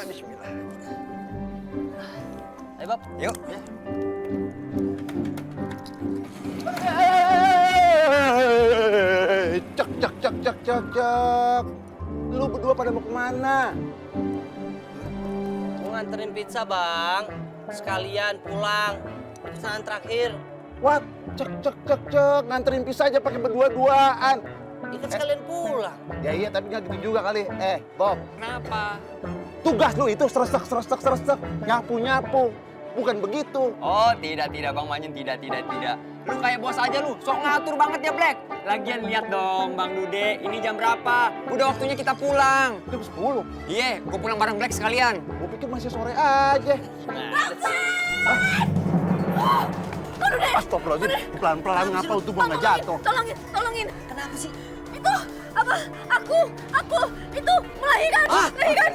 bismillah. Ayo, Bob. Yuk. Cek, cek, cek, cek, cek, cek. Lu berdua pada mau kemana? Mau nganterin pizza, Bang. Sekalian pulang. Pesanan terakhir. What? Cek, cek, cek, cek. Nganterin pisah aja pakai berdua-duaan. Ikan sekalian pulang. Ya iya, tapi nggak gitu juga kali. Bob. Kenapa? Tugas lu itu seresek, seresek, seresek. Nyapu-nyapu. Bukan begitu. Oh, tidak Bang Manyun, tidak. Lu kayak bos aja lu, sok ngatur banget ya Black. Lagian lihat dong Bang Dude, ini jam berapa? Udah waktunya kita pulang. Jam 10. Iya, gue pulang bareng Black sekalian. Gue pikir masih sore aja. Astagfirullahaladzim, pelan-pelan ngapa tuh mau nggak jatuh. Tolongin. Kenapa sih? Itu apa? Aku itu melahirkan.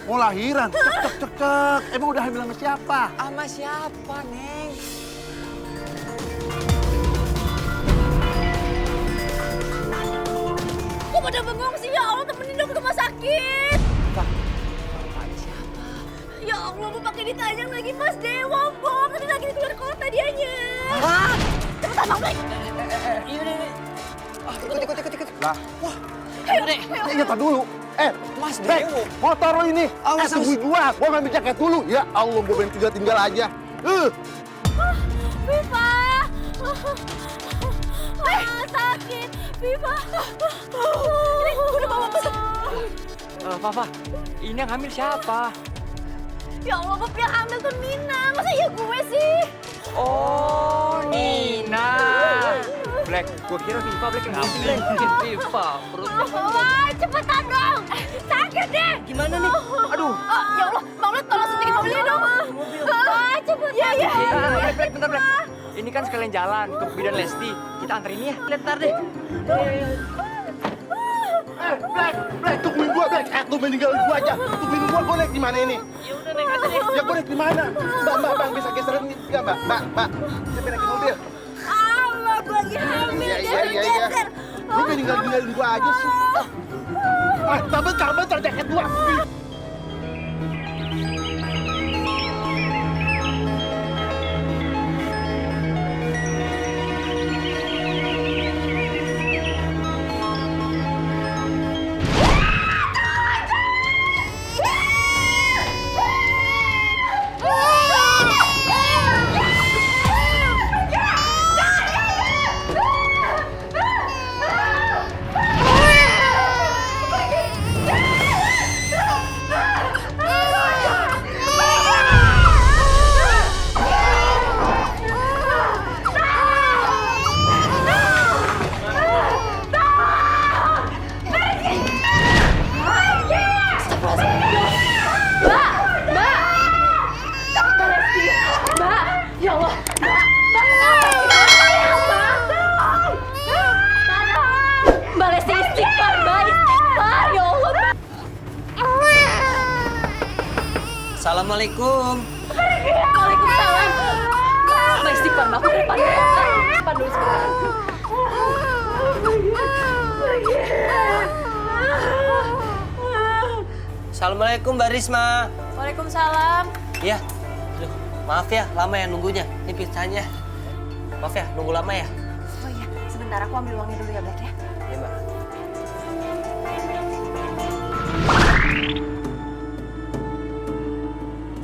Mau lahiran? Cek, cek, cek, cek. Emang udah hamil sama siapa? Sama siapa, Neng? Kok pada bengong sih? Ya Allah, temenin dong ke rumah sakit. Siapa? Ya Allah, mau pakai ditanjang lagi Mas Dewa, Bob. Tadi lagi di keluar kota dianya. Hah? Cepetan, Bang Black. Ini. Ikut. Lah, Ayo. ingat dulu. Mas Black, Dewo. motor lo ini. Awas, Tungguin gua ngambil jaket dulu. Ya Allah, gua pengen tinggal aja. Viva. Sakit. Viva. Ini udah bawa masuk. Papa, ini yang hamil siapa? Ya Allah, Bob, yang hamil tuh Nina. Masa iya gue sih? Oh, Nina. Black, gue kira Viva Black yang hamil. Viva, perutnya. Wah, cepetan dong. Sakit deh. Gimana nih? Aduh. Ya Allah, Bang Black tolong suntikin mobilnya dong. Cepetan. Iya. Black, bentar Black. Ini kan sekalian jalan ke Bidan Lesti. Kita anterin ya. Lihat ntar deh. Black, tungguin gua, Black. Lu meninggalin gua aja. Tungguin gua naik di mana ini? Ya udah naik aja deh. Ya gua naik di mana? Mbak, bisa geserin nggak, Mbak? Saya naik mobil. Allah, gue lagi hamil. Geser. Lu meninggalin gua aja sih. Bentar, jaket gua. Ya Allah, Mbak Lesti istighfar, Mbak. Ya Allah, Mbak. Assalamualaikum. Waalaikumsalam. Mbak istighfar, Mbak. Aku ke depan. Depan dulu sebentar. Assalamualaikum, Mbak Risma. Waalaikumsalam. Iya. Aduh, maaf ya, lama ya nunggunya. Ini pizzanya. Maaf ya, nunggu lama ya. Oh iya, sebentar aku ambil uangnya dulu ya, Black ya. Iya, Mbak.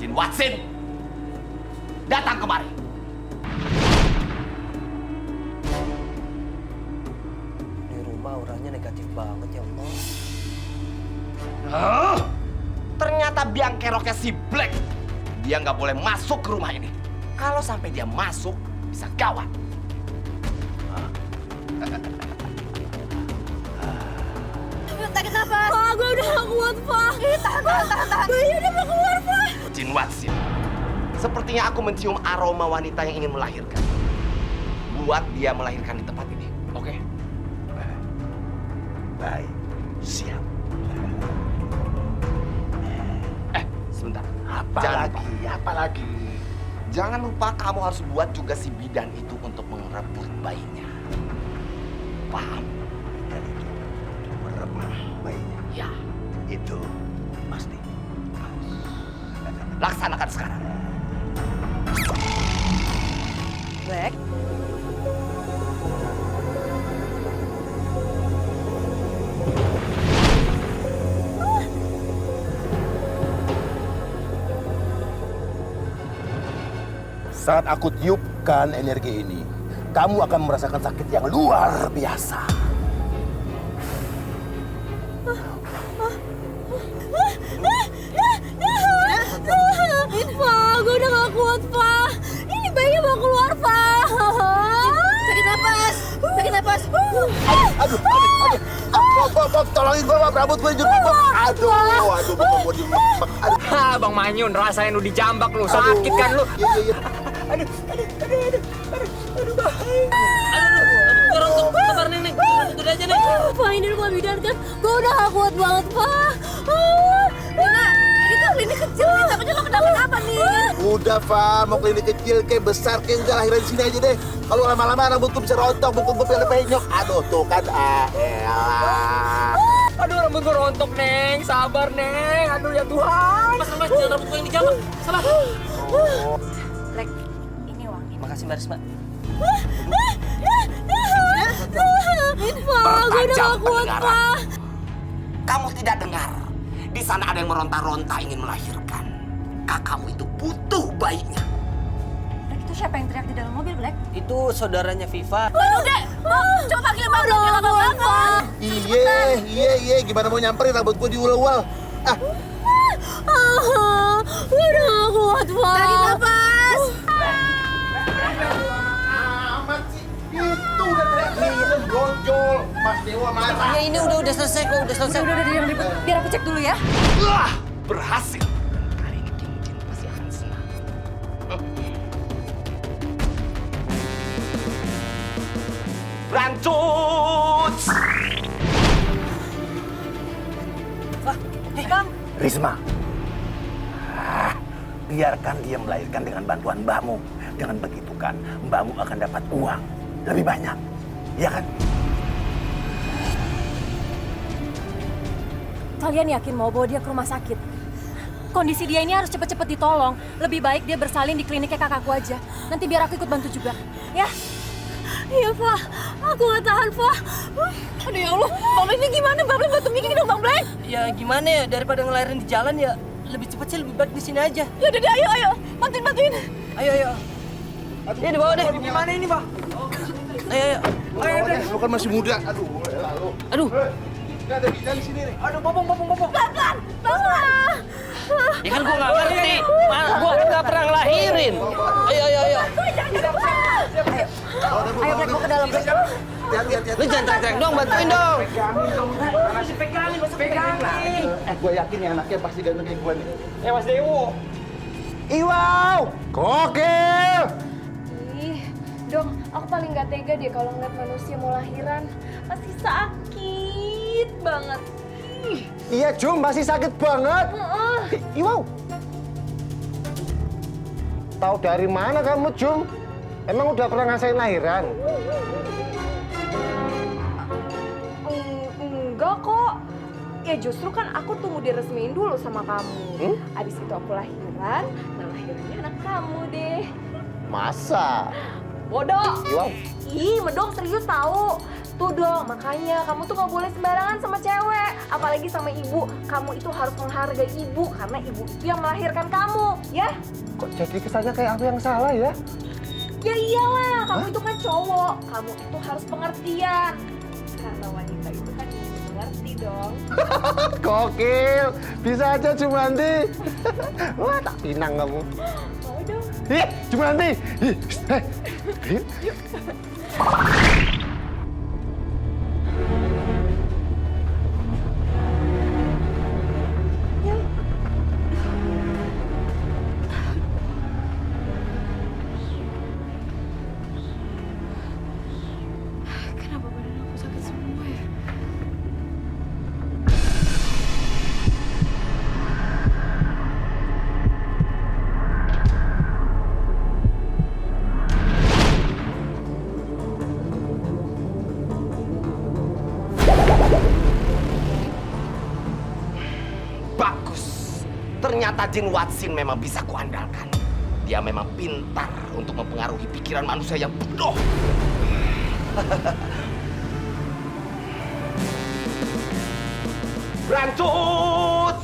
Jin Watson, datang kemari. Di rumah auranya negatif banget ya Allah. Hah? Ternyata biang keroknya si Black. Dia nggak boleh masuk ke rumah ini. Kalau sampai dia masuk, bisa gawat. Tarik nafas. Pak, gue udah gak kuat, Pak. Tahan. Bayi udah mau keluar, Pak. Jin Watson, sepertinya aku mencium aroma wanita yang ingin melahirkan. Buat dia melahirkan di tempat ini, oke? Baik, siap. Sebentar. Apa lagi? Jangan lupa kamu harus buat juga si bidan itu untuk merebut bayinya. Paham? Dan itu untuk merebut bayinya. Ya. Itu pasti. Laksanakan sekarang. Black. Saat aku tiupkan energi ini, kamu akan merasakan sakit yang luar biasa. Pak, gue udah gak kuat, Pak. Ini bayinya mau keluar, Pak. Tarik napas. Tarik napas. Aduh. Bob, tolongin gue, Bob. Rambut gue jepit, Bob. Aduh, Bob, gue dijambak. Aduh. Ha, Bang Manyun, rasain lu dijambak lu. Sakit kan lu? Iya. Aduh, sabar Neng. Udah aja Neng. Pak, ini rumah bidan kan. Gue udah gak kuat banget, Pak. Lina, ini tuh klinik kecil nih. Takutnya lo kenapa-napa nih. Udah, Pak. Mau klinik kecil, kayak besar, kayak enggak lahiran sini aja deh. Kalau lama-lama rambutku bisa rontok, buku gue penyok. Aduh, tuh kan. Aduh, rambut gua rontok, Neng. Sabar, Neng. Aduh, ya Tuhan. Mas, jangan rambut gue yang dijambak. Sabar. Black, ini uangnya. Makasih Mbak Risma. Pak, gue udah gak kuat, pendengaran. Pak. Kamu tidak dengar. Di sana ada yang meronta-ronta ingin melahirkan. Kakakmu itu butuh bayinya. Black, itu siapa yang teriak di dalam mobil, Black? Itu saudaranya Viva. Udah, coba panggil Mbak Black, gak apa-apa. Iya. Gimana mau nyamperin rambut gue diulang-ulang? Gue udah gak kuat, Pak. Tarik napas. Amat sih. Itu udah teriak-teriak brojol. Mas Dewa marah. Ya ini udah selesai kok, udah selesai. Udah, diam. Biar aku cek dulu ya. Berhasil. Hari ini King Jin pasti akan senang. Lanjut. Bang. Risma. Biarkan dia melahirkan dengan bantuan mbakmu. Dengan begitu kan, mbakmu akan dapat uang lebih banyak. Iya kan? Kalian yakin mau bawa dia ke rumah sakit? Kondisi dia ini harus cepet-cepet ditolong. Lebih baik dia bersalin di kliniknya kakakku aja. Nanti biar aku ikut bantu juga. Ya? Iya, Pak. Aku gak tahan, Pak. Aduh ya Allah, Bang Black ini gimana? Bang Black bantu mikir dong, Bang Black. Ya gimana ya, daripada ngelahirin di jalan ya lebih cepet sih, lebih baik di sini aja. Ya udah deh, ayo. Bantuin. Ayo. Ini dibawa deh. Gimana ini, Bang? Ayo. Lu kan masih muda. Aduh. Aduh. Nggak ada bidan di sini nih. Aduh, popong. Pelan-pelan. Ya kan gua nggak ngerti. Gua kan nggak pernah ngelahirin. Ayo. Ayo, Black, mau ke dalam, Black. Hati-hati. Lu jangan teriak-teriak dong, bantuin dong. Masih pegangin. Gue yakin ya anaknya pasti ganteng kayak gue nih. Mas Dewo. Iwau! Gokil! Ih, Dong, aku paling gak tega deh kalau ngeliat manusia mau lahiran. Pasti sakit banget. Iya, Jum, masih sakit banget. Iwau! Tahu dari mana kamu, Jum? Emang udah pernah ngerasain lahiran? Enggak kok. Ya justru kan aku tunggu diresmiin dulu sama kamu. Abis itu aku lahiran, nah lahirannya anak kamu deh. Masa? Bodoh. Wow. Ih, Medong serius tahu. Tuh dong, makanya kamu tuh gak boleh sembarangan sama cewek. Apalagi sama ibu. Kamu itu harus menghargai ibu, karena ibu itu yang melahirkan kamu, ya? Kok jadi kesannya kayak aku yang salah ya? Ya iyalah, kamu itu kan cowok. Kamu itu harus pengertian. Karena wanita itu kan ingin mengerti dong. Gokil! Bisa aja, Jumanti. Wah, tak pinang kamu. Mau dong. Ih, Jumanti! Yuk. Kenapa badan aku sakit semua ya? Ternyata Jin Watsin memang bisa kuandalkan. Dia memang pintar untuk mempengaruhi pikiran manusia yang bodoh. Brancut!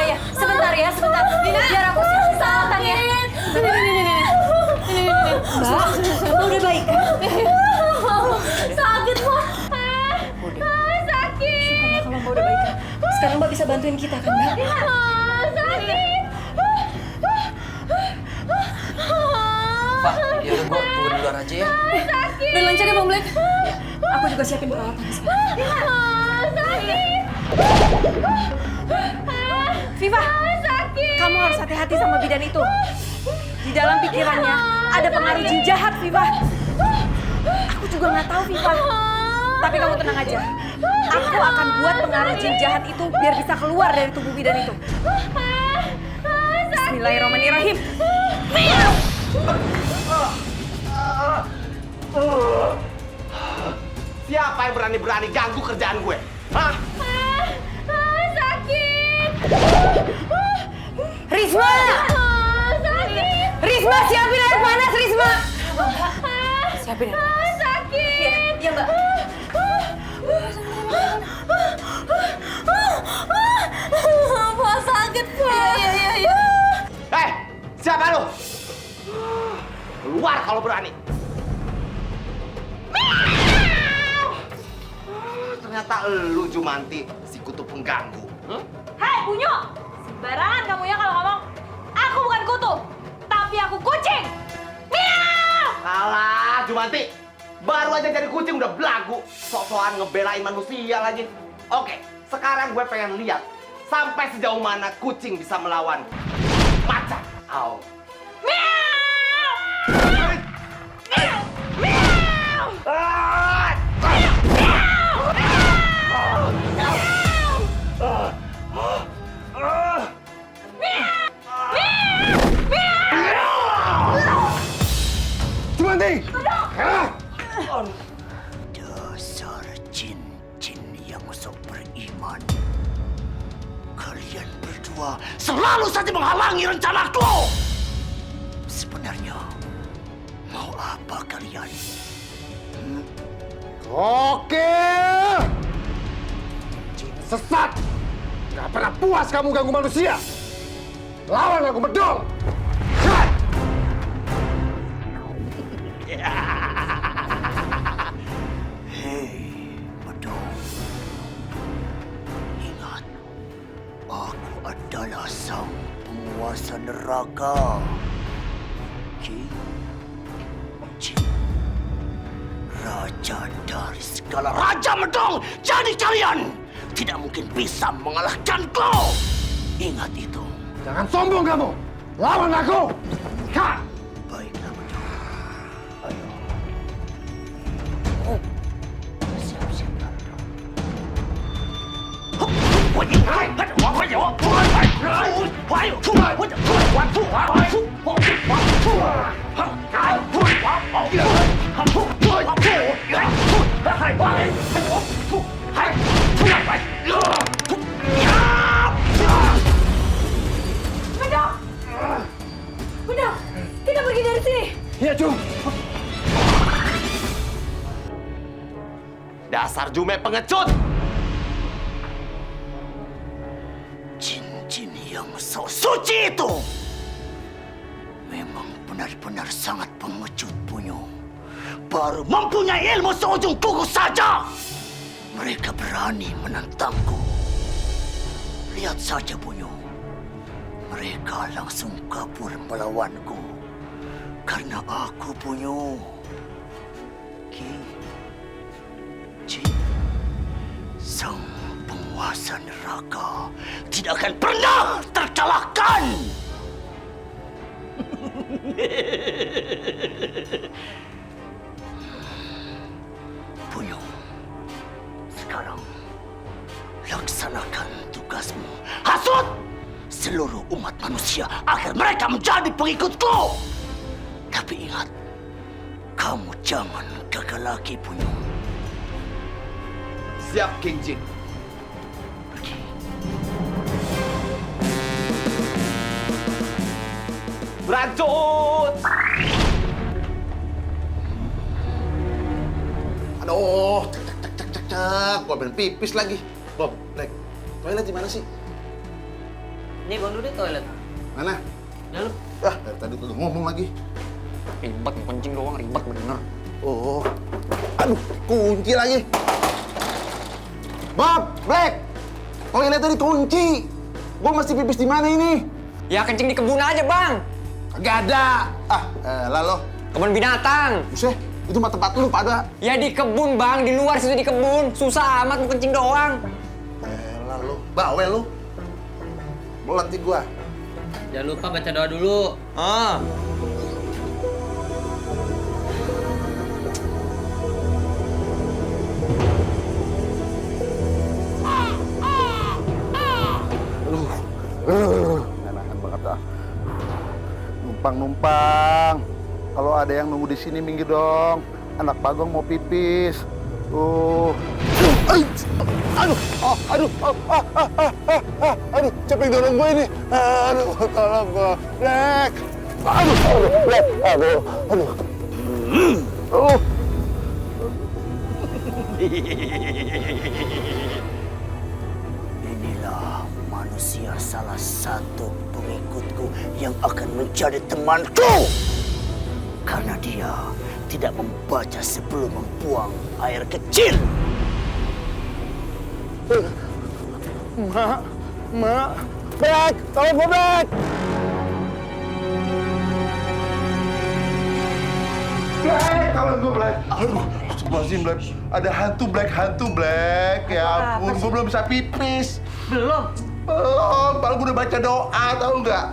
Iya, sebentar ya, sebentar. Biar aku salatan ya. Mbak, udah baik kan? Sakit, Mbak. Sakit. Kalau Mbak udah baik kan? Sekarang Mbak bisa bantuin kita kan, Mbak? Sakit. Pak, ya udah gua tunggu di luar aja ya. Udah lancar ya, Bang Black? Aku juga siapin peralatan sekarang. Sakit. Viva, kamu harus hati-hati sama bidan itu. Di dalam pikirannya ada pengaruh jin jahat, Viva. Aku juga nggak tahu, Viva. Tapi kamu tenang aja. Aku akan buat pengaruh jin jahat itu biar bisa keluar dari tubuh bidan itu. Bismillahirrahmanirrahim. Siapa yang berani-berani ganggu kerjaan gue? Hah? Sakit. Risma! Sakit. Risma, siapin air panas, Risma! Siapin air panas. Sakit. Iya, Mbak. Pak sakit, Pak. Iya. Siapa lu? Keluar kalau berani. Ternyata lu Jumanti, si kutub pengganggu. Hei, Bunyo! Sembarangan kamu ya kalau ngomong. Aku bukan kutu, tapi aku kucing. Miau! Alah, Jumanti. Baru aja jadi kucing udah belagu. Sok-sokan ngebelain manusia lagi. Oke, sekarang gue pengen lihat sampai sejauh mana kucing bisa melawan macan. Au. Miau! Ah! Jumanti! Dasar jin-jin yang sok beriman. Kalian berdua selalu saja menghalangi rencanaku. Sebenarnya, mau apa kalian? Oke! Jin sesat! Gak pernah puas kamu ganggu manusia! Lawan aku bedol! Cepat! Hei, Bedong. Ingat, aku adalah sang penguasa neraka. King Jin. Raja dari segala raja, Bedong. Jadi kalian tidak mungkin bisa mengalahkanku. Ingat itu. Jangan sombong kamu! Lawan aku! Kak! Baiklah, Bedong. Ayo. Oh. Siap-siaplah, Bedong. Udah, kita pergi dari sini. Iya, Jum! Dasar Jume pengecut! Jin-jin yang so suci itu memang benar-benar sangat pengecut, Bunyo. Baru mempunyai ilmu seujung kuku saja mereka berani menantangku. Lihat saja, Bunyo. Mereka langsung kabur melawanku. Karena aku, Bunyo, King Jin, sang penguasa neraka, tidak akan pernah terkalahkan. umat manusia agar mereka menjadi pengikutku. Tapi ingat, kamu jangan gagal lagi, Bunyung. Siap, King Jin. Berlanjut. Aduh, cek. Gua pengen pipis lagi. Bob, Black, toilet di mana sih? Nih Bang Dude toilet. Mana? Dalam. Dari tadi tuh ngomong lagi. Ribet, mau kencing doang, ribet bener. Oh, aduh, kunci lagi. Bob, Black, toiletnya dikunci. Gua mesti pipis di mana ini? Ya kencing di kebun aja, Bang. Kagak ada. Lalu. Kebun binatang. Buset, itu mah tempat lu pada. Ya di kebun, Bang. Di luar situ di kebun. Susah amat mau kencing doang. Lalu, bawel lu. Melatih gua. Jangan lupa baca doa dulu. Ah. Enakan banget ah. Numpang. Kalau ada yang nunggu di sini minggir dong. Anak Bagong mau pipis. Aduh, siapa yang dorong gue ini? Aduh, tolong gue, Black. Black, aduh. Inilah manusia salah satu pengikutku yang akan menjadi temanku. Karena dia tidak membaca sebelum membuang air kecil. Mak, Black, tolong gue, Black. Black, tolong gue, Black. Aduh, astagfirullahaladzim, Black. Ada hantu, Black. Ya ampun, gue belum bisa pipis. Belum. Padahal gue udah baca doa, tau nggak?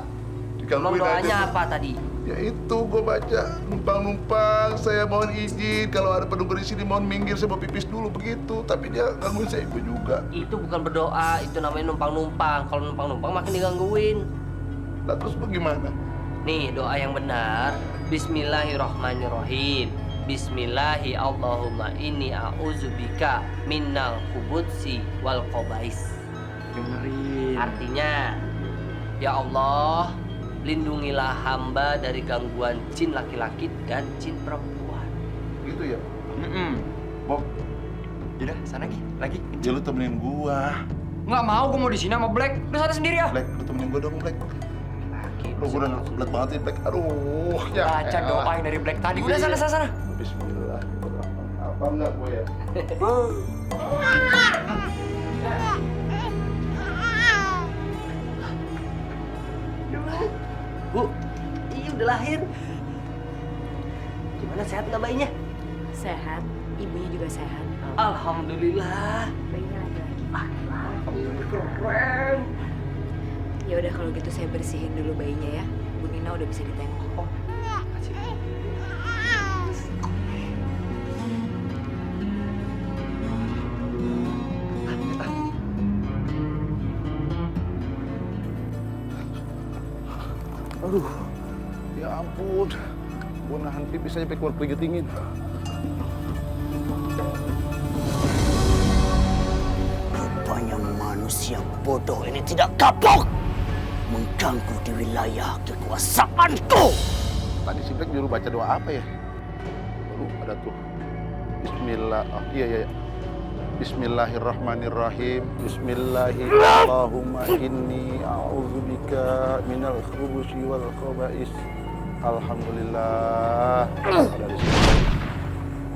Belum doanya apa tadi? Ya itu, gue baca numpang, saya mohon izin kalau ada penunggu di sini mohon minggir, saya mau pipis dulu begitu. Tapi dia gangguin saya ibu juga. Itu bukan berdoa, itu namanya numpang-numpang. Kalau numpang-numpang makin digangguin. Nah terus bagaimana? Nih doa yang benar. Bismillahirrahmanirrahim. Bismillahi Allahumma inni a'udzubika minnal khubutsi wal khabais. Dengerin. Artinya, ya Allah, lindungilah hamba dari gangguan jin laki-laki dan jin perempuan. Gitu ya? Bob. Yaudah, sana lagi. Ya lu temenin gua. Nggak mau, gua mau di sini sama Black. Udah sana sendiri ya. Black, lu temenin gua dong, Black. Lu gua udah kebelet banget nih, Black. Aduh, ya. Baca doa yang dari Black tadi. Udah sana. Bismillahirrahmanirrahim. Apa enggak gua ya? Bu, iya udah lahir. Gimana, sehat nggak bayinya? Sehat, ibunya juga sehat. Alhamdulillah. Bayinya laki-laki. Keren. Ya udah kalau gitu saya bersihin dulu bayinya ya. Bu Nina udah bisa ditengok. Aduh, ya ampun. Gua nahan pipis aja sampai keluar keringet dingin. Rupanya manusia bodoh ini tidak kapok mengganggu di wilayah kekuasaanku. Tadi si Black nyuruh baca doa apa ya? Ada tuh. Bismillah. Oh, iya. Bismillahirrahmanirrahim. Bismillahirrahmanirrahim. Inni a'udzubika minal khubuthi wal khaba'is. Alhamdulillah. Ada di sini.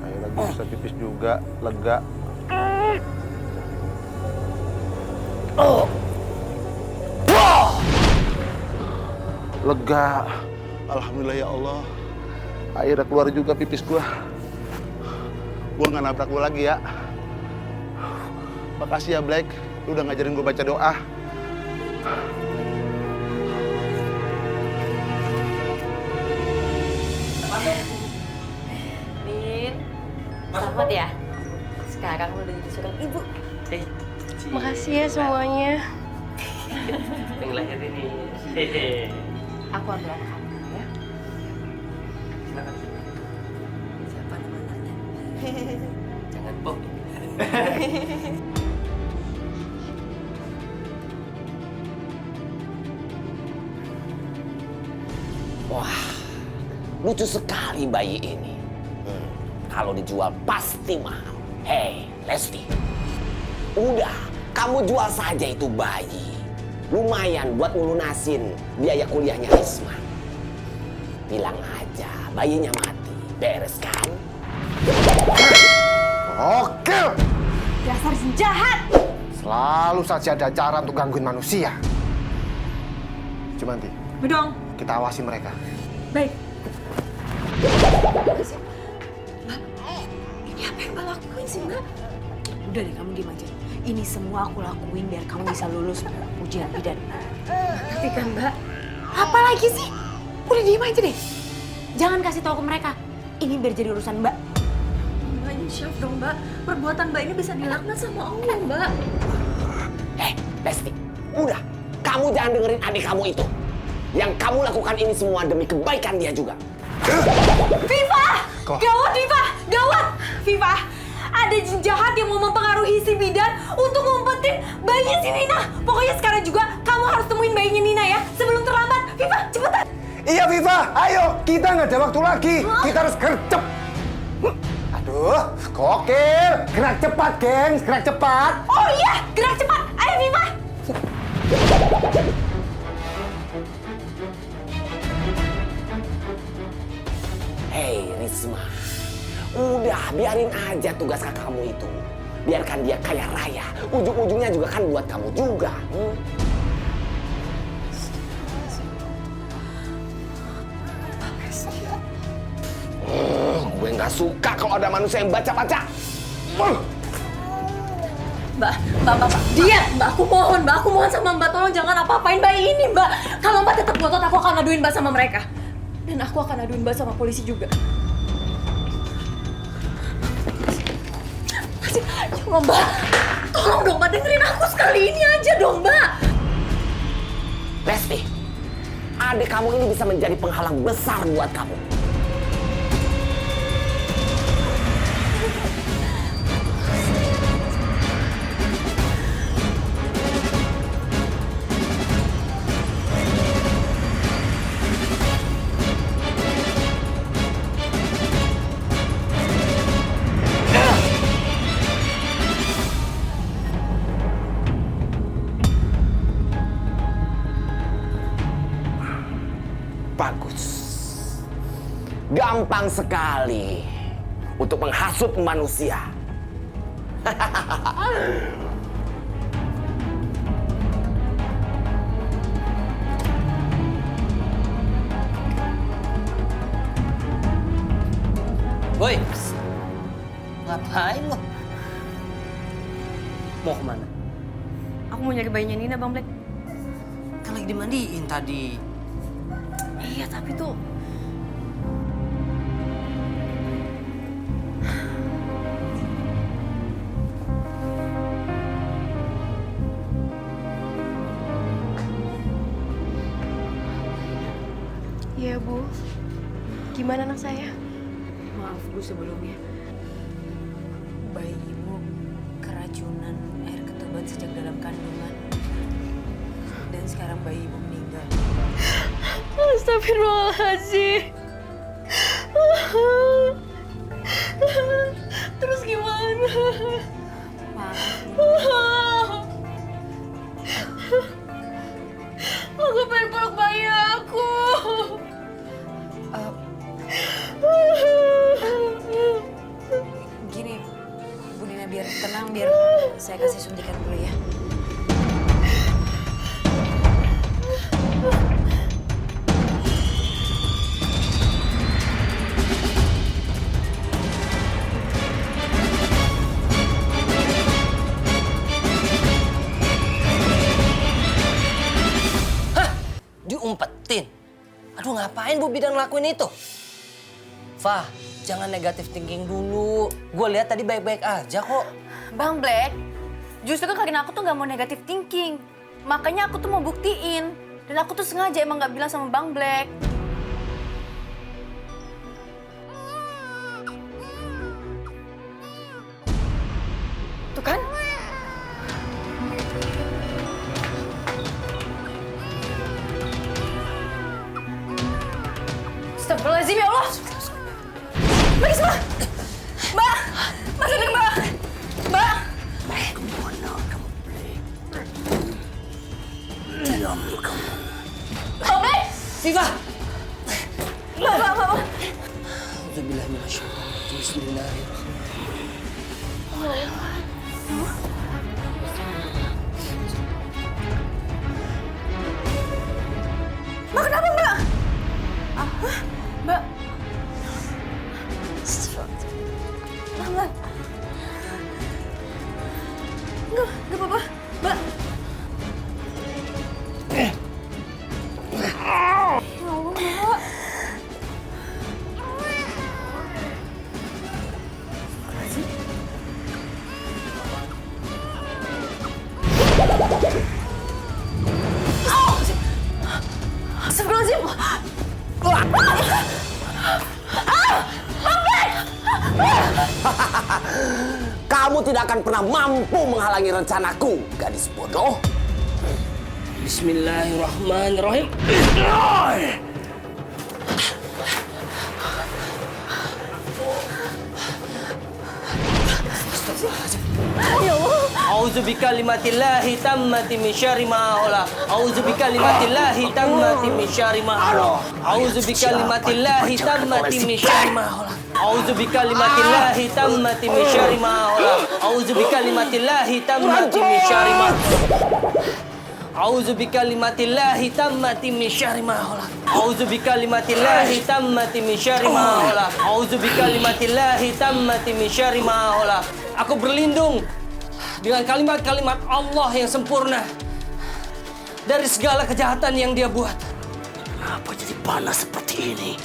Ayo lagi bisa pipis juga, lega. Lega. Alhamdulillah ya Allah. Akhirnya keluar juga pipis gua. Gua nggak nabrak gua lagi ya. Makasih ya Black, lu udah ngajarin gue baca doa. Min, selamat ya. Sekarang lu udah jadi seorang ibu. Makasih ya semuanya. Yang lahir ini Aku ambil anak kamu ya. Silakan. Siapa namanya? Jangan bohong. Wah, lucu sekali bayi ini. Kalau dijual pasti mahal. Hei, Lesti. Udah, kamu jual saja itu bayi. Lumayan buat ngelunasin biaya kuliahnya Risma. Bilang aja, bayinya mati. Beres kan? Oke. Dasar jin jahat! Selalu saja ada cara untuk gangguin manusia. Jumanti, Bedong. kita awasi mereka. Baik. Ini apa yang Mbak lakuin sih, Mbak? Udah deh, kamu diem aja. Ini semua aku lakuin biar kamu bisa lulus ujian bidan. Tapi kan, Mbak, apa lagi sih? Udah diem aja deh. Jangan kasih tahu ke mereka. Ini biar jadi urusan Mbak. Mbak, insya dong, Mbak. Perbuatan Mbak ini bisa dilaknat sama Allah, Mbak. Lesti, udah. Kamu jangan dengerin adik kamu itu. Yang kamu lakukan ini semua demi kebaikan dia juga. Viva! Kok? Gawat, Viva! Gawat! Viva, ada jin jahat yang mau mempengaruhi si bidan untuk ngumpetin bayinya si Nina. Pokoknya sekarang juga kamu harus temuin bayinya Nina ya, sebelum terlambat. Viva, cepetan! Iya Viva, ayo. Kita nggak ada waktu lagi. Kita harus gercep. Aduh, gokil. Gerak cepat, gengs. Gerak cepat. Oh iya, gerak cepat! Ayo, Viva! Hei Risma, udah biarin aja tugas kakakmu itu. Biarkan dia kaya raya. Ujung-ujungnya juga kan buat kamu juga. Gue nggak suka kalau ada manusia yang baca-baca. Mbak, diam! Mbak, aku mohon sama Mbak, tolong jangan apa-apain bayi ini, Mbak. Kalau Mbak tetap ngotot, aku akan aduin Mbak sama mereka. Dan aku akan aduin Mbak sama polisi juga. Coba Mbak, tolong dong Mbak, dengerin aku sekali ini aja dong Mbak. Lesti, adik kamu ini bisa menjadi penghalang besar buat kamu. Bagus. Gampang sekali untuk menghasut manusia. Woi, ngapain lo? Mau kemana? Aku mau nyari bayinya Nina, Bang Black. Kan lagi dimandiin tadi. Iya, tapi tuh... Iya, Bu. Gimana anak saya? Maaf Bu sebelumnya. Bayi Ibu keracunan air ketuban sejak dalam kandungan. Dan sekarang bayi Ibu meninggal. Astagfirullahaladzim. Terus gimana? Maaf. Aku pengen peluk bayi aku. Gini, Bu Nina, biar tenang, biar saya kasih suntikan dulu ya. Diumpetin? Aduh, ngapain Bu Bidan ngelakuin itu? Fah, jangan negatif thinking dulu. Gue lihat tadi baik-baik aja kok. Bang Black, justru kan kakak aku tuh nggak mau negatif thinking. Makanya aku tuh mau buktiin Dan aku tuh sengaja emang nggak bilang sama Bang Black. Tuh kan? Astagfirullahaladzim, ya Allah! Mbak Isma! Mbak! Mas ada Mbak! Mbak! Kemana kamu, Black? Diam kamu. Mbak Black! Viva! Mbak! Alhamdulillah, Bismillahirrahmanirrahim. Mbak kenapa Mbak? Mbak? Pelan-pelan. Nggak apa-apa. Mbak. Ya Allah, Mbak. Astagfirullahaladzim. Kamu tidak akan pernah mampu menghalangi rencanaku, gadis bodoh. Bismillahirrahmanirrahim. A'udzu bikalimatillahi tammati min syarri ma khalaq. A'udzu bikalimatillahi tammati min syarri ma khalaq. A'udzu bikalimatillahi tammati min syarri ma khalaq. A'udzu bikalimatillahi tammati min syarri ma khalaq. A'udzu bikalimatillahi tammati min syarri ma A'udzu bikalimatillahi tammati min syarri ma khalaq. A'udzu bikalimatillahi tammati min syarri ma khalaq. A'udzu bikalimatillahi tammati min syarri ma khalaq. Aku berlindung dengan kalimat-kalimat Allah yang sempurna dari segala kejahatan yang dia buat. Kenapa jadi panas seperti ini?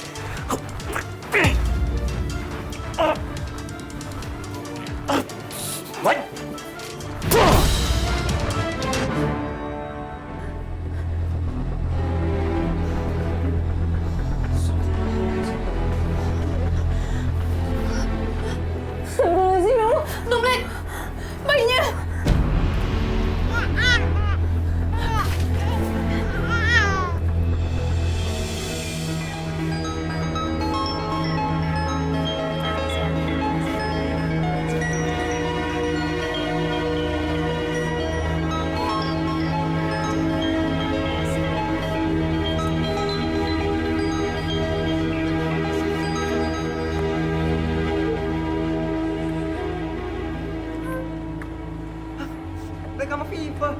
Astagfirullahaladzim, ya Allah. Bang Black, bayinya. Black sama Viva.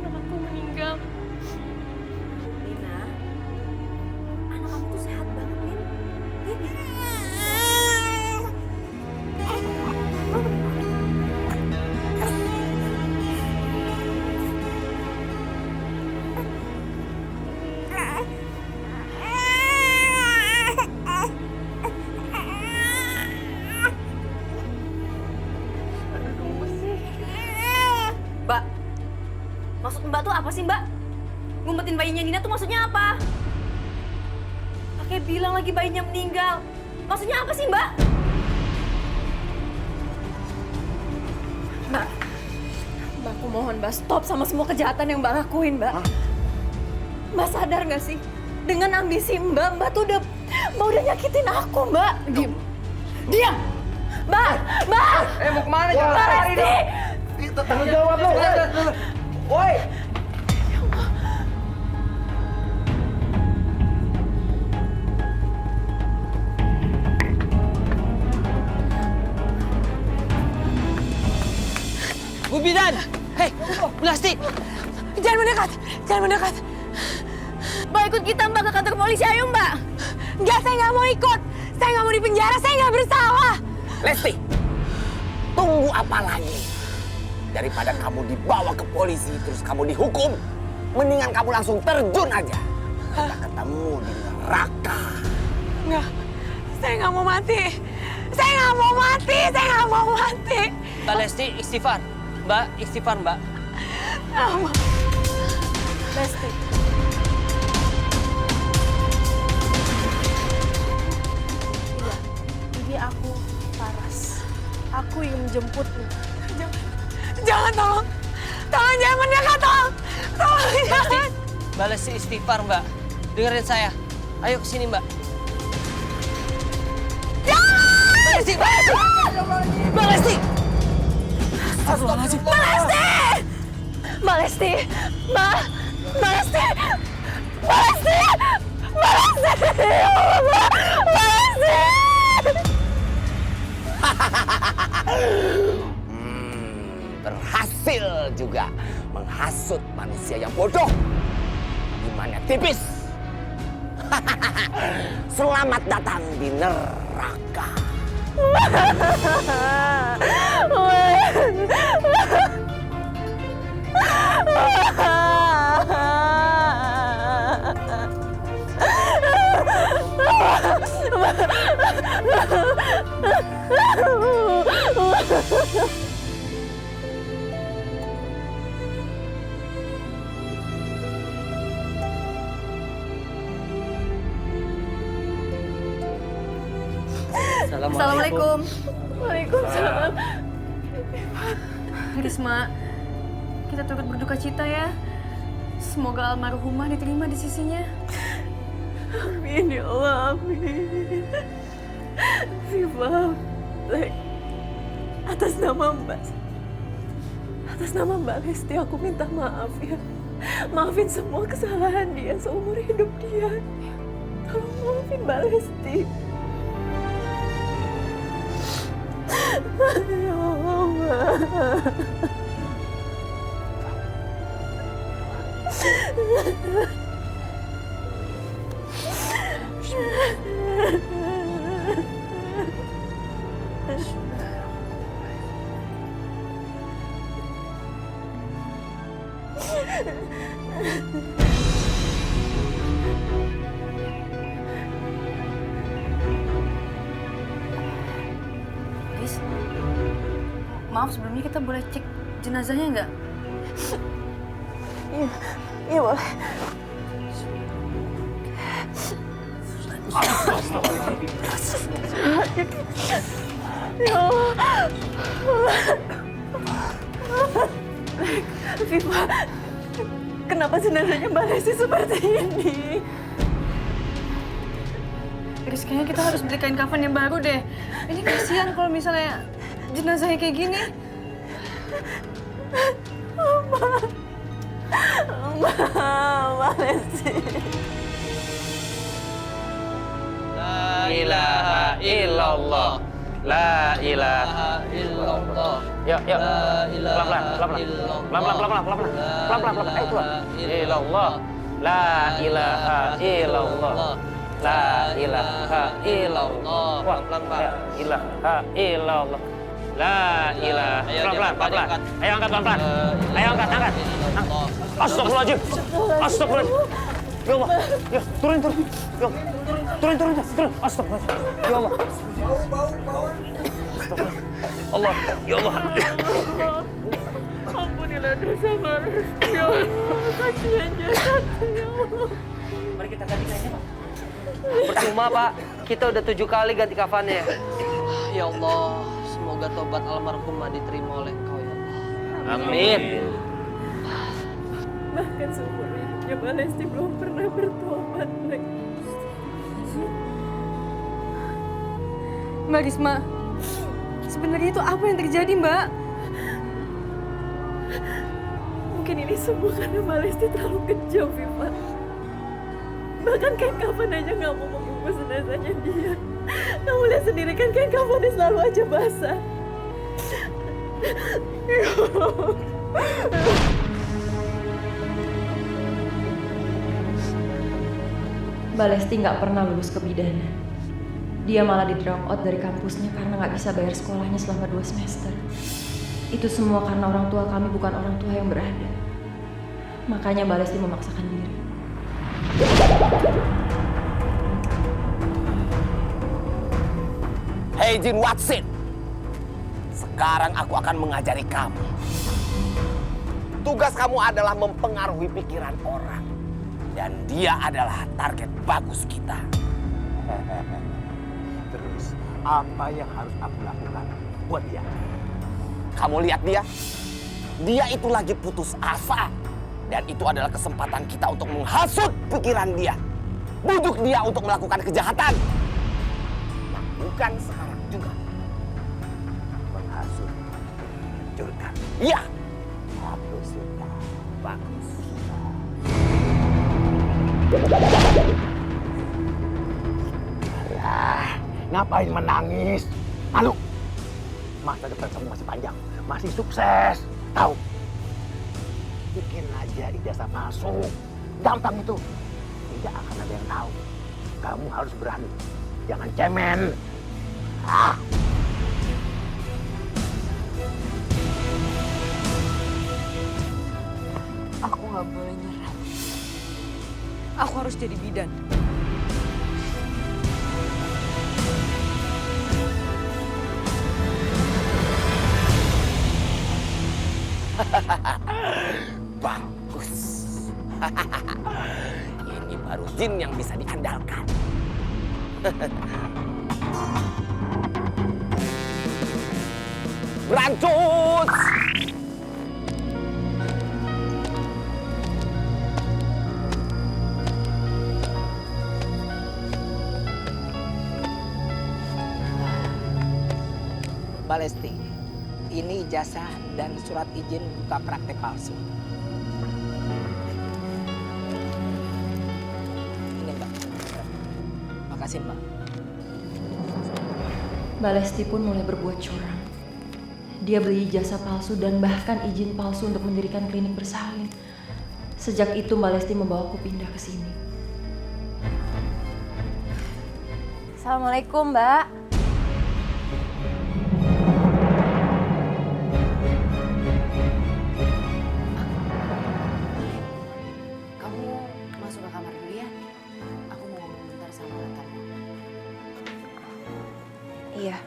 Anakku meninggal. Lina, anak kamu tuh sehat banget, Lin. Mbak, maksud Mbak tuh apa sih Mbak? Ngumpetin bayinya Nina tuh maksudnya apa? Pakai bilang lagi bayinya meninggal. Maksudnya apa sih Mbak? Mbak, aku mohon Mbak stop sama semua kejahatan yang Mbak lakuin Mbak. Mbak sadar nggak sih? Dengan ambisi Mbak tuh udah nyakitin aku Mbak. Diam. Diam! Mbak! Mbak! Mau kemana? Jangan Mbak lari Resti! dong. Tanggung jawab lo. Woi. Bu Bidan! Hei, Bu Lasti! Jangan mendekat! Jangan mendekat! Mbak ikut kita Mbak ke kantor polisi, ayo Mbak! Enggak, saya nggak mau ikut! Saya nggak mau dipenjara, saya nggak bersalah! Lesti, tunggu apa lagi? Daripada kamu dibawa ke polisi terus kamu dihukum, mendingan kamu langsung terjun aja. Kita ketemu di neraka. Nggak, Saya nggak mau mati. Saya nggak mau mati. Saya nggak mau mati. Mbak Lesti, istighfar. Mbak, istighfar, Mbak. Lesti. Iya, ini aku, Paras. Aku yang menjemputmu. Jangan, tolong. Tolong jangan mendekat, tolong. Tolong jangan. Mbak Lesti, istighfar, Mbak. Dengerin saya. Ayo kesini, Mbak. Mbak Lesti, Mbak Lesti! Mbak Lesti! Astagfirullahaladzim. Mbak Lesti! Mbak Lesti! Mbak! Mbak Lesti! Mbak Lesti! Mbak Lesti! Ya Allah, Mbak Lesti! Berhasil juga menghasut manusia yang bodoh. Imannya tipis. Selamat datang di neraka. Assalamualaikum. Waalaikumsalam. Risma, kita turut berduka cita ya. Semoga almarhumah diterima di sisinya. Amin ya Allah, amin. Viva, Black, atas nama Mbak Lesti aku minta maaf ya. Maafin semua kesalahan dia seumur hidup dia. Tolong maafin Mbak Lesti. Ya Allah. Guys, maaf sebelumnya kita boleh cek jenazahnya nggak? Iya boleh. Ya Allah. Viva, kenapa jenazahnya Mbak Lesti seperti ini? Guys, kayaknya kita harus beli kain kafan yang baru deh. Ini kasihan kalau misalnya jenazahnya kayak gini. Mbak Lesti. La ilaha illallah. La ilaha illallah. Yuk. La ilaha Pelan-pelan. Ayo keluar. Illallah. La ilaha illallah. La ilaha illallah. Pelan-pelan, Pak. La ilaha illallah. La ilaha. Pelan-pelan. Ayo angkat pelan-pelan. Ayo angkat. Astagfirullahaladzim. Ya Allah. Ya, turun. Ya. Turun. Astagfirullahaladzim. Ya Allah. Allah. Ya Allah. Ampunilah dosa Mbak Lesti. Ya Allah, kasihan jasadnya ya Allah. Mari kita ganti kainnya, Pak. Percuma, Pak. Kita udah 7 kali ganti kafannya. Ya Allah, semoga tobat almarhumah diterima oleh Engkau ya Allah. Amin. Bahkan seumur hidupnya Mbak Lesti belum pernah bertobat, Black. Mbak Risma, sebenarnya itu apa yang terjadi, Mbak? Mungkin ini semua karena Mbak Lesti terlalu kejam, Viva. Bahkan kain kafan aja nggak mau membungkus jenazahnya dia. Kamu lihat sendiri kan kain kafannya selalu aja basah. Mbak Lesti nggak pernah lulus kebidanan. Dia malah di drop out dari kampusnya karena nggak bisa bayar sekolahnya selama 2 semester. Itu semua karena orang tua kami bukan orang tua yang berada. Makanya Mbak Lesti memaksakan diri. Jin Watsin. Sekarang aku akan mengajari kamu. Tugas kamu adalah mempengaruhi pikiran orang. Dan dia adalah target bagus kita. Terus, apa yang harus aku lakukan buat dia? Kamu lihat dia? Dia itu lagi putus asa. Dan itu adalah kesempatan kita untuk menghasut pikiran dia. Bujuk dia untuk melakukan kejahatan. Lakukan sekarang juga. Menghasut, hancurkan. Iya. Aku suka. Bagus. Alah, ngapain menangis? Malu. Masa depan kamu masih panjang, masih sukses. Tahu? Bikin aja ijazah palsu. Gampang itu. Tidak akan ada yang tahu. Kamu harus berani. Jangan cemen. Ah. Aku nggak boleh nyerah. Aku harus jadi bidan. Bagus. Ini baru jin yang bisa diandalkan. Berlanjut. Mbak Lesti, ini ijazah dan surat izin buka praktek palsu. Ini Mbak. Makasih Mbak. Mbak Lesti pun mulai berbuat curang. Dia beli ijazah palsu dan bahkan izin palsu untuk mendirikan klinik bersalin. Sejak itu Mbak Lesti membawaku pindah ke sini. Assalamualaikum, Mbak. Kamu masuk ke kamar dulu ya. Aku mau ngomong bentar sama kamu. Iya.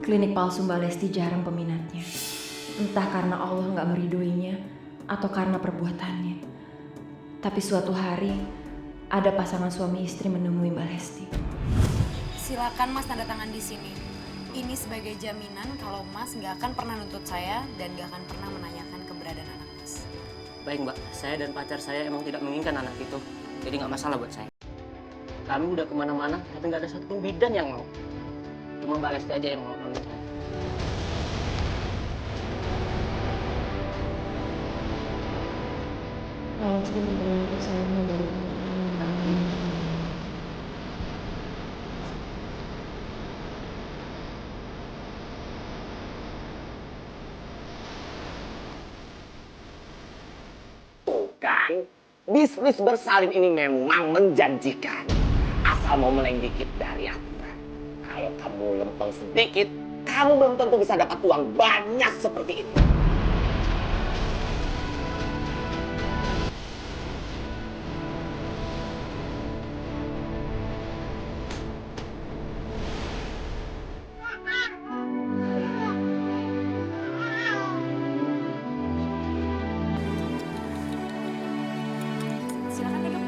Klinik palsu Mbak Lesti jarang peminatnya. Entah karena Allah nggak meridoinya atau karena perbuatannya. Tapi suatu hari ada pasangan suami istri menemui Mbak Lesti. Silakan Mas tanda tangan di sini. Ini sebagai jaminan kalau Mas nggak akan pernah nuntut saya dan nggak akan pernah menanyakan keberadaan anak Mas. Baik Mbak, saya dan pacar saya emang tidak menginginkan anak itu. Jadi nggak masalah buat saya. Kami udah kemana-mana, tapi nggak ada satu bidan yang mau. Cuma Mbak Lesti aja yang mau nolongin saya. Kan, bisnis bersalin ini memang menjanjikan. Asal mau meleng dikit dari aturan. Kalau kamu lempeng sedikit, kamu belum tentu bisa dapat uang banyak seperti itu. Silakan duduk.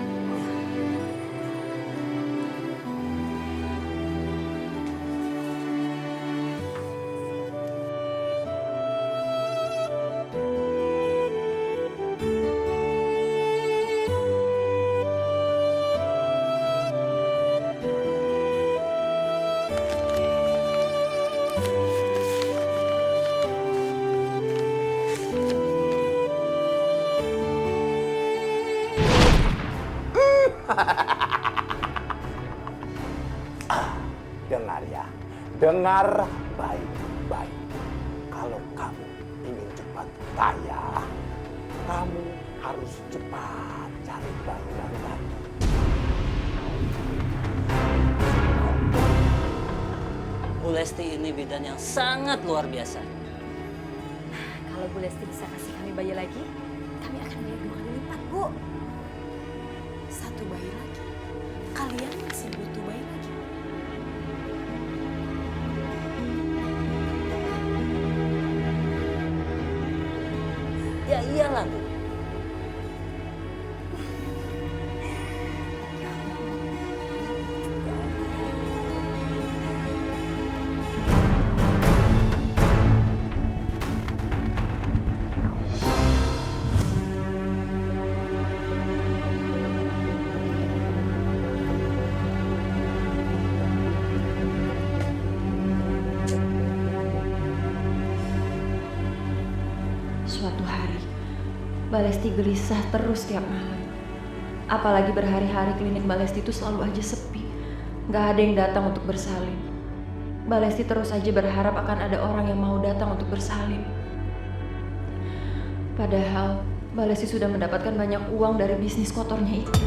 Dengar ya, dengar baik-baik. Kalau kamu ingin cepat kaya, kamu harus cepat cari bayi laki-laki. Bu Lesti ini bidan yang sangat luar biasa. Kalau Bu Lesti bisa kasih kami bayi lagi, kami akan bayar 2 kali lipat, Bu. 1 bayi lagi? Kalian masih butuh bayi lagi? Ya iyalah, Bu. Suatu hari, Mbak Lesti gelisah terus tiap malam. Apalagi berhari-hari klinik Mbak Lesti itu selalu aja sepi. Nggak ada yang datang untuk bersalin. Mbak Lesti terus aja berharap akan ada orang yang mau datang untuk bersalin. Padahal Mbak Lesti sudah mendapatkan banyak uang dari bisnis kotornya itu.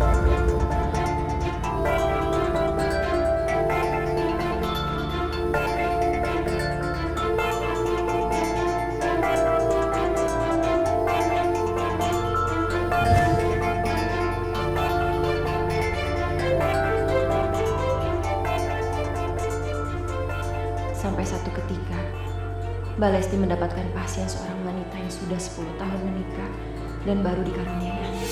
Sampai satu ketika, Mbak Lesti mendapatkan pasien seorang wanita yang sudah 10 tahun menikah dan baru dikaruniai anak.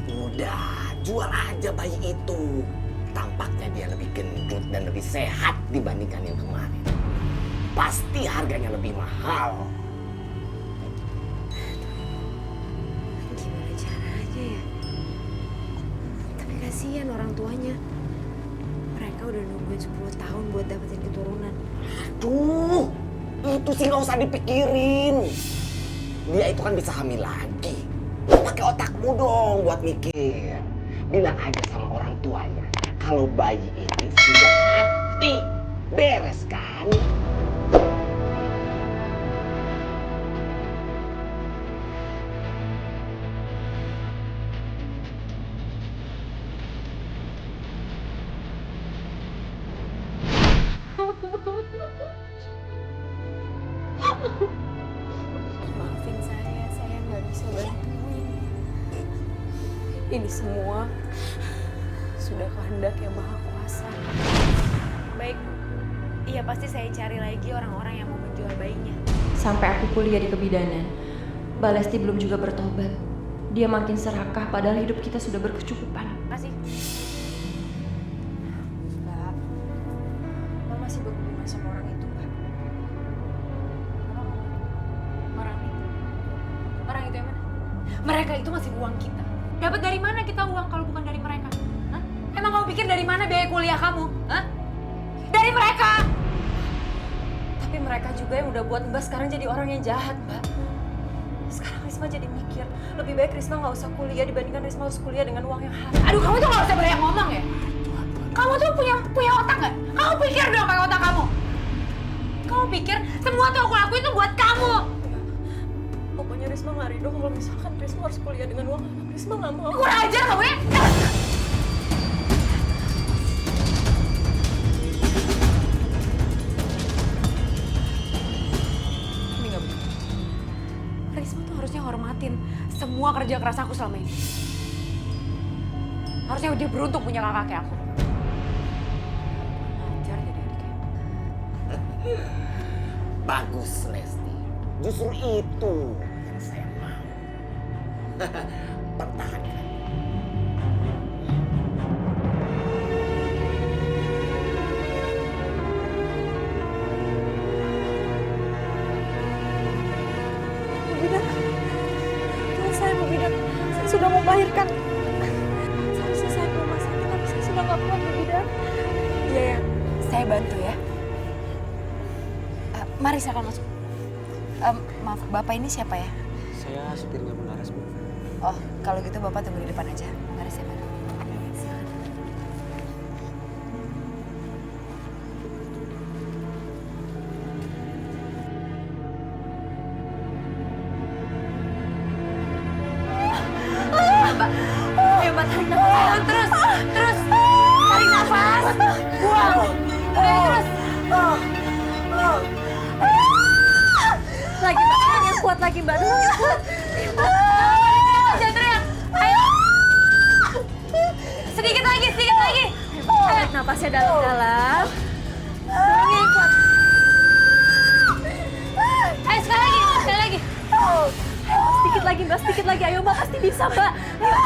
Udah, jual aja bayi itu. Tampaknya dia lebih gendut dan lebih sehat dibandingkan yang kemarin. Pasti harganya lebih mahal. Gimana caranya ya? Tapi kasihan orang tuanya. Mereka udah nungguin 10 tahun buat dapetin keturunan. Aduh, itu sih nggak usah dipikirin. Dia itu kan bisa hamil lagi. Pakai otakmu dong buat mikir. Bilang aja sama orang tuanya kalau bayi itu sudah mati. Beres kan? Maafin saya nggak bisa bantuin. Ini semua sudah kehendak yang Maha Kuasa. Baik, Bu. Iya pasti saya cari lagi orang-orang yang mau menjual bayinya. Sampai aku kuliah di kebidanan, Mbak Lesti belum juga bertobat. Dia makin serakah padahal hidup kita sudah berkecukupan. Makasih. Mbak, Mbak masih berhubungan sama orang itu, Mbak. Orang itu. Orang itu yang mana? Mereka itu masih uang kita. Dapat dari mana kita uang kalau bukan dari mereka? Hah? Emang kamu pikir dari mana biaya kuliah kamu? Hah? Dari mereka! Tapi mereka juga yang udah buat Mbak sekarang jadi orang yang jahat, Mbak. Sekarang Risma jadi mikir, lebih baik Risma nggak usah kuliah dibandingkan Risma harus kuliah dengan uang yang halal. Aduh, kamu tuh gak usah banyak ngomong ya? Kamu tuh punya otak gak? Kamu pikir dong pakai otak kamu. Kamu pikir semua tuh aku lakuin tuh buat kamu. Pokoknya Risma nggak ridho kalau misalkan Risma harus kuliah dengan uang haram. Risma nggak mau. Kurang ajar kamu ya? Ini nggak benar. Risma tuh harusnya hormatin semua kerja keras aku selama ini. Harusnya dia beruntung punya kakak kayak aku. Ajar jadi adiknya. Bagus, Lesti. Justru itu yang saya mau. Pertahankan. Bu Bidan, tolong saya Bu Bidan. Saya sudah mau melahirkan. Seharusnya saya ke rumah sakit, tapi saya sudah nggak kuat Bu Bidan. Iya ya, saya bantu ya. Mari silakan masuk. Maaf, Bapak ini siapa ya? Saya supirnya Bu Laras, Bu. Oh, kalau gitu Bapak tunggu di depan aja. Mari saya bantu. Silakan. Coba tarik nafas. Terus. Tarik nafas. Buang. Terus. Lagi Mbak, yang kuat lagi Mbak. Yang kuat. Jangan teriak. Ayo. Sedikit lagi. Ayo, tarik nafasnya dalam-dalam. Yang kuat. Ayo sekali lagi. Sedikit lagi. Ayo Mbak, pasti bisa Mbak. Ayo.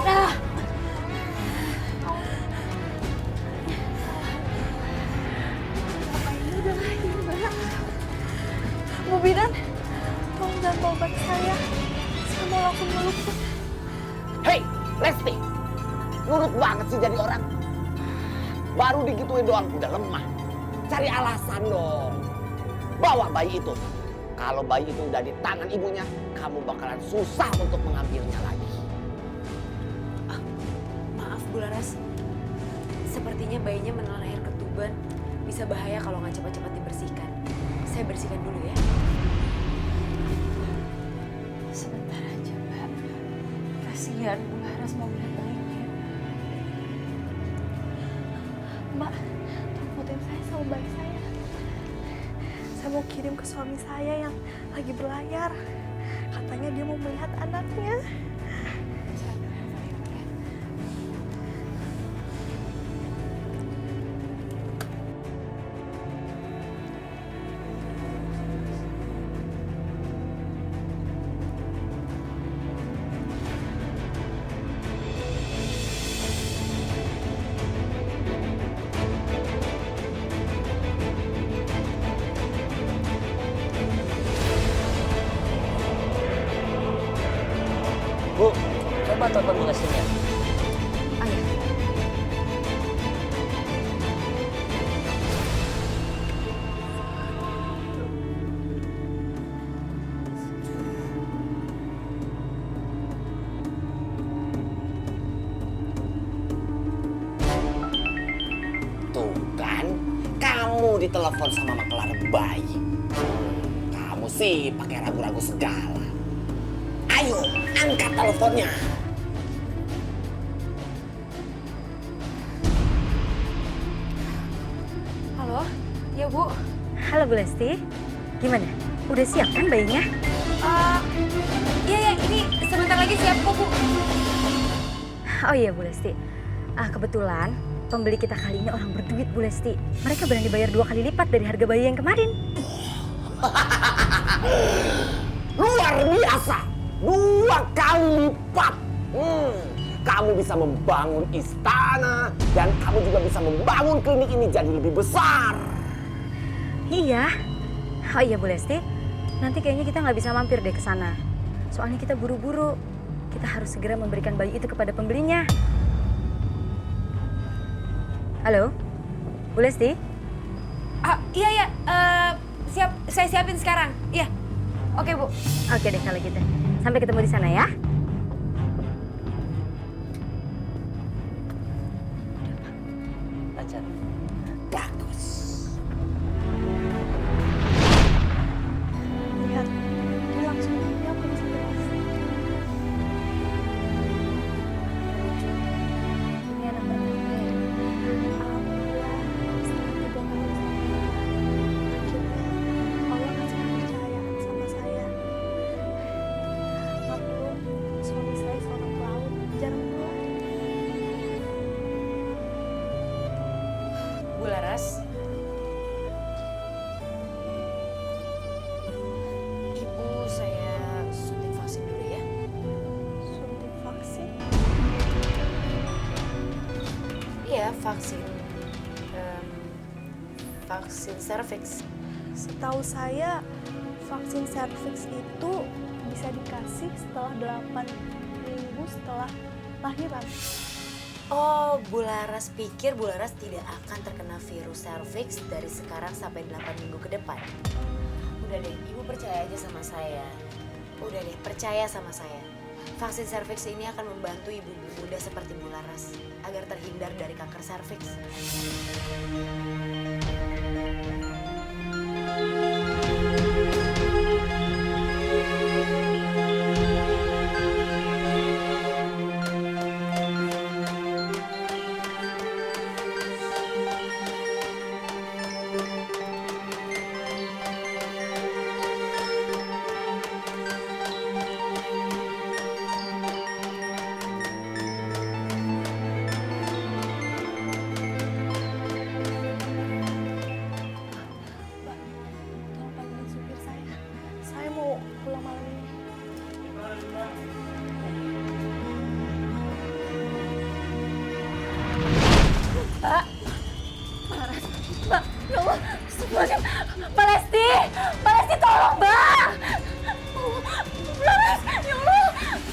Nah. Udah lagi Mbak. Bu Bidan, tolong jangan bawa obat saya. Saya mau langsung meluk. Hei, Lesti, nurut banget sih jadi orang. Baru digituin doang udah lemah. Cari alasan dong. Bawa bayi itu. Kalau bayi itu udah di tangan ibunya, kamu bakalan susah untuk mengambilnya lagi. Maaf Bu Laras, sepertinya bayinya menelan air ketuban. Bisa bahaya kalau nggak cepat-cepat dibersihkan. Saya bersihkan dulu ya. Sebentar aja, Mbak. Kasihan Bu Laras mau melihat bayinya. Mbak, tolong saya sama bayi saya. Saya mau kirim ke suami saya yang lagi berlayar. Katanya dia mau melihat anaknya. Bu, coba telepon Bu Lestinya. Tuh kan, kamu ditelepon sama maklar bayi. Kamu sih pakai ragu-ragu segala. Ayo, angkat teleponnya. Halo, ya Bu. Halo Bu Lesti, gimana? Udah siap kan bayinya? Iya, ini sebentar lagi siap kok Bu. Oh iya Bu Lesti, kebetulan pembeli kita kali ini orang berduit Bu Lesti. Mereka berani bayar 2 kali lipat dari harga bayi yang kemarin. Luar biasa, 2 kali lipat. Kamu bisa membangun istana dan kamu juga bisa membangun klinik ini jadi lebih besar. Iya. Oh iya Bu Lesti, nanti kayaknya kita nggak bisa mampir deh ke sana. Soalnya kita buru-buru. Kita harus segera memberikan bayi itu kepada pembelinya. Halo, Bu Lesti? Iya, siap. Saya siapin sekarang. Iya. Oke Bu. Oke deh kalau gitu. Sampai ketemu di sana ya. Lancar. Bagus. Lihat, dia langsung dia kondisi beras. Ini anak pertama ya. Alhamdulillah, setelah 3 tahun akhirnya Allah kasih kepercayaan sama saya. Maklum, suami saya seorang pelaut, jarang pulang. Bu Laras. Ibu saya suntik vaksin dulu ya. Suntik vaksin? Iya, vaksin. Vaksin cervix. Setahu saya, vaksin cervix itu bisa dikasih setelah 8 minggu setelah lahiran. Oh, Bu Laras pikir Bu Laras tidak akan terkena virus cervix dari sekarang sampai 8 minggu ke depan. Udah deh, Ibu percaya aja sama saya. Udah deh, percaya sama saya. Vaksin cervix ini akan membantu ibu-ibu muda seperti Bu Laras agar terhindar dari kanker cervix.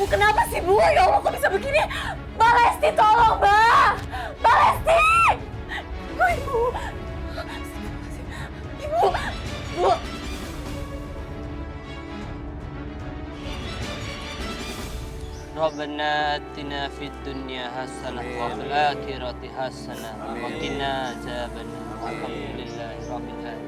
kenapa sih Bu? Ya Allah, kok bisa begini? Mbak Lesti, tolong Mbak! Mbak Lesti! Oh, Ibu! Ibu! Bu! Rabbana atina fid dunya hasanah wa fil akhirati hasanah wa qina adzabannar. Alhamdulillahi rabbil alamin.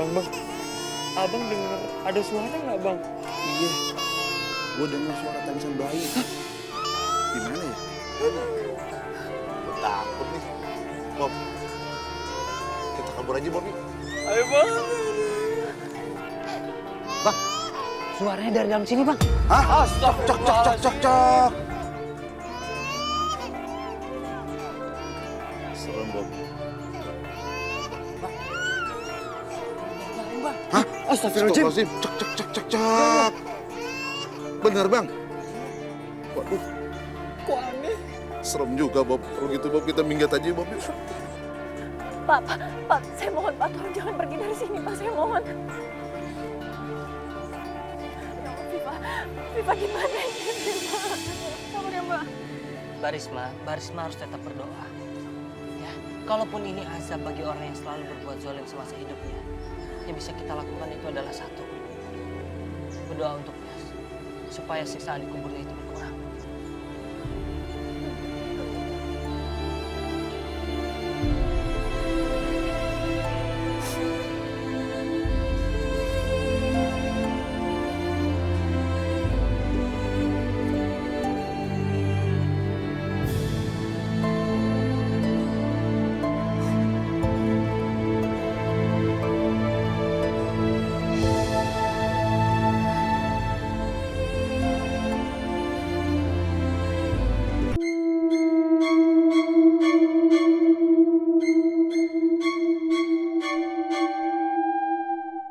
Bang, abang dengar ada suara nggak bang? Iya, gue dengar suara tangisan bayi. Di mana ya? Gue takut nih. Bob, kita kabur aja Bob. Ayo bang. Bang, suaranya dari dalam sini bang. Hah? Cok. Serem Bob. Hah? Astagfirullahaladzim. Cek. Bener bang. Waduh. Kok aneh? Serem juga Bob. Kalau gitu Bob kita minggat aja Bob. Pak, saya mohon Pak, tolong jangan pergi dari sini Pak, saya mohon. Ya Allah, Viva gimana ini Viva? Sabar ya Mbak. Barisma harus tetap berdoa. Ya, kalaupun ini azab bagi orang yang selalu berbuat zalim semasa hidupnya, yang bisa kita lakukan itu adalah satu, berdoa untuknya supaya siksaan di kuburnya itu berkurang.